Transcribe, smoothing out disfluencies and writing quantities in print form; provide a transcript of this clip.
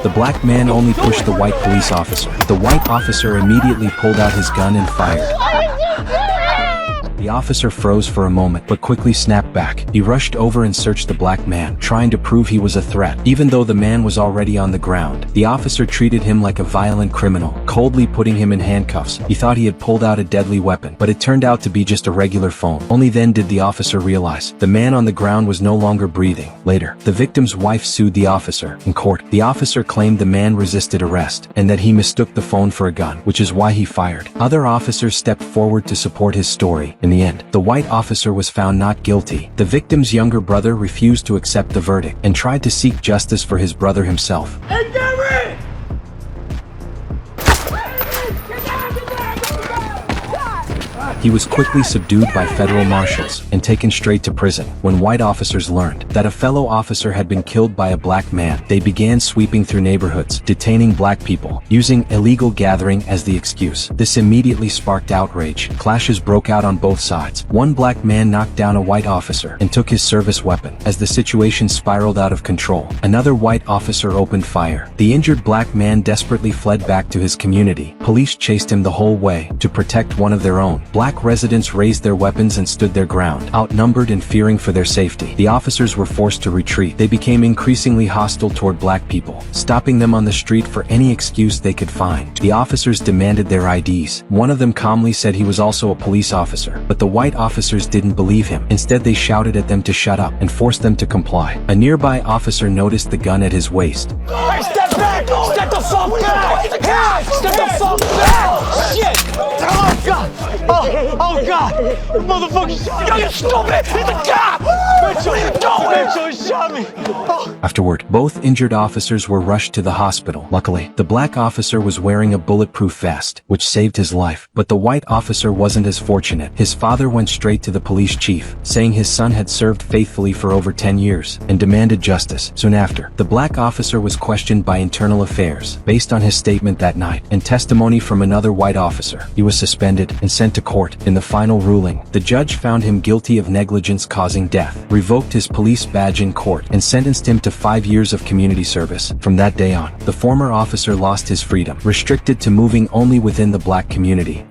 The black man only pushed the white police officer. The white officer immediately pulled out his gun and fired. The officer froze for a moment but quickly snapped back. He rushed over and searched the black man, trying to prove he was a threat. Even though the man was already on the ground, the officer treated him like a violent criminal, coldly putting him in handcuffs. He thought he had pulled out a deadly weapon, but it turned out to be just a regular phone. Only then did the officer realize the man on the ground was no longer breathing. Later, the victim's wife sued the officer. In court, the officer claimed the man resisted arrest and that he mistook the phone for a gun, which is why he fired. Other officers stepped forward to support his story. In the end, the white officer was found not guilty. The victim's younger brother refused to accept the verdict and tried to seek justice for his brother himself. Hey, Gary! He was quickly subdued by federal marshals and taken straight to prison. When white officers learned that a fellow officer had been killed by a black man, they began sweeping through neighborhoods, detaining black people, using illegal gathering as the excuse. This immediately sparked outrage. Clashes broke out on both sides. One black man knocked down a white officer and took his service weapon. As the situation spiraled out of control, another white officer opened fire. The injured black man desperately fled back to his community. Police chased him the whole way to protect one of their own. Black residents raised their weapons and stood their ground, outnumbered and fearing for their safety. The officers were forced to retreat. They became increasingly hostile toward black people, stopping them on the street for any excuse they could find. The officers demanded their IDs. One of them calmly said he was also a police officer, but the white officers didn't believe him. Instead, they shouted at them to shut up and forced them to comply. A nearby officer noticed the gun at his waist. Hey, step back! Step the fuck back! Hey, step the fuck back! Shit! Oh, God! Oh, God! The motherfucker shot me! Yo, you stupid! He's a cop! Mitchell, you don't! Mitchell, he shot me! Oh. Afterward, both injured officers were rushed to the hospital. Luckily, the black officer was wearing a bulletproof vest, which saved his life. But the white officer wasn't as fortunate. His father went straight to the police chief, saying his son had served faithfully for over 10 years and demanded justice. Soon after, the black officer was questioned by Internal Affairs based on his statement that night and testimony from another white officer. He was suspended and sent to court. In the final ruling, the judge found him guilty of negligence causing death, revoked his police badge in court, and sentenced him to 5 years of community service. From that day on, the former officer lost his freedom, restricted to moving only within the black community.